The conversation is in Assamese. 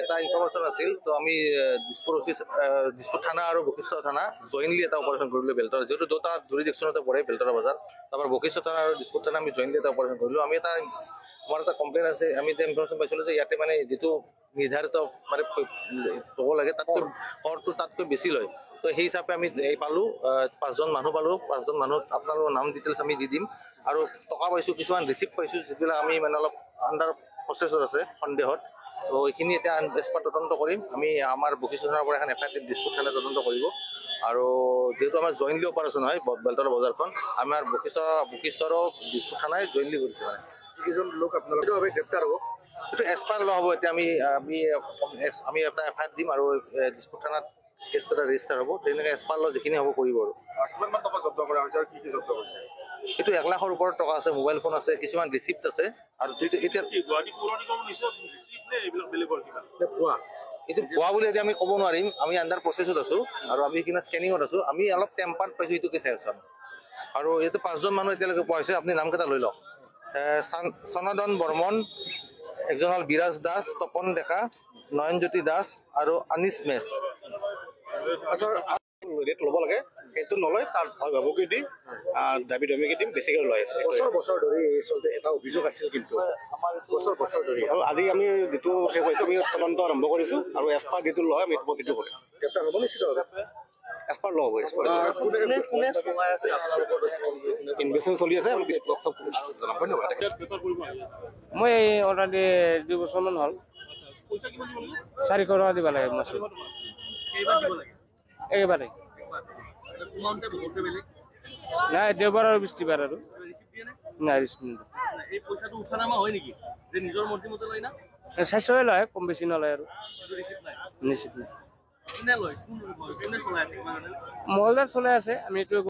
এটা ইনফৰমেশ্যন আছিল তো আমি দিছপুৰ থানা আৰু বশিষ্ঠ থানা জইনলি এটা অপাৰেশ্যন কৰিলোঁ বেলতৰা যিহেতু দুটা জুৰিডিকশ্যনতে পৰে বেলতৰা বজাৰ তাৰপৰা বশিষ্ঠ থানা আৰু দিছপুৰ থানা আমি জইনলি এটা অপাৰেশ্যন কৰিলোঁ আমি আমাৰ এটা কমপ্লেইন আছে আমি এটা ইনফৰমেশ্যন পাইছিলোঁ যে ইয়াতে মানে যিটো নিৰ্ধাৰিত মানে হ'ব লাগে তাতকৈ বেছি লয় তো সেই হিচাপে আমি পালোঁ 5জন মানুহ পালোঁ 5জন মানুহ আপোনালোকৰ নাম ডিটেইলছ আমি দি দিম আৰু টকা পাইছোঁ কিছুমান ৰিচিপ্ট পাইছোঁ যিবিলাক আমি মানে অলপ আণ্ডাৰ প্ৰচেছত আছে সন্দেহত তো এইখিনি এতিয়া এক্সপাৰ্ট তদন্ত কৰিম আমি আমাৰ বশিষ্ঠ থানাৰ পৰা এখন এফআইআৰ দিছপুৰ থানাই তদন্ত কৰিব আৰু যিহেতু আমাৰ জইনলি অপাৰেশ্যন হয় বেলতৰা বজাৰখন আমাৰ বশিষ্ঠৰো দিছপুৰ থানাই জইনলি কৰিছে মানে কেইজন লোক আপোনালোকে গ্ৰেপ্তাৰ হ'ব এইটো এক্সপাৰ্ট ল হ'ব এতিয়া আমি এটা এফআইআৰ দিম আৰু দিছপুৰ থানাত কেছ এটা ৰেজিষ্টাৰ হ'ব তেনেকৈ এক্সপাৰ্ট ল যিখিনি হ'ব কৰিব আৰু কিমানমান টকা জব্দ কৰা হৈছে আৰু কি কি জব্দ কৰিছে এইটো 1 লাখৰ ওপৰত টকা আছে মোবাইল ফোন আছে কিছুমান ৰিচিপ্ট আছে আৰু এতিয়া এইটো ভুৱা বুলি এতিয়া আমি ক'ব নোৱাৰিম আমি আণ্ডাৰ প্ৰচেছত আছোঁ আৰু আমি কিনা স্কেনিঙত আছোঁ আমি অলপ টেম্পাৰ্ড পাইছোঁ এইটোকে চাই আছোঁ আৰু এইটো 5জন মানুহ এতিয়ালৈকে পোৱা হৈছে আপুনি নামকেইটা লৈ লওক সনদন বৰ্মন একজন হ'ল বিৰাজ দাস তপন ডেকা নয়নজ্যোতি দাস আৰু আনিছ মেছ ৰেট ল'ব লাগে সেইটো নলয় তাৰ ভয় ভাবুকি দি দাবী দমিকি দিম বেছিকৈ লয় বছৰ ধৰি আচলতে এটা অভিযোগ আছিল কিন্তু বছৰ ধৰি আৰু আজি আমি যিটো শেষ হৈছে আমি তদন্ত আৰম্ভ কৰিছোঁ আৰু এক্সপাৰ্ট যিটো লয় আমি প্ৰতিটো কৰিম গ্ৰেপ্তাৰ হ'ব নিশ্চিতভাৱে এক্সপাৰ্ট ল' হ'ব ইনভেষ্টিগেশ্যন চলি আছে আমি ধন্যবাদ মই অলৰেডি 2 বছৰমান হ'ল 400 টকা দিব লাগে মাছ একেবাৰে নাই দেওবাৰ আৰু বৃষ্টিবাৰ আৰু নাই স্বাস্থ্যই লয় কম বেছি নলয় আৰু নিশ্চিত নাই মহলদাৰ চলাই আছে আমি এইটো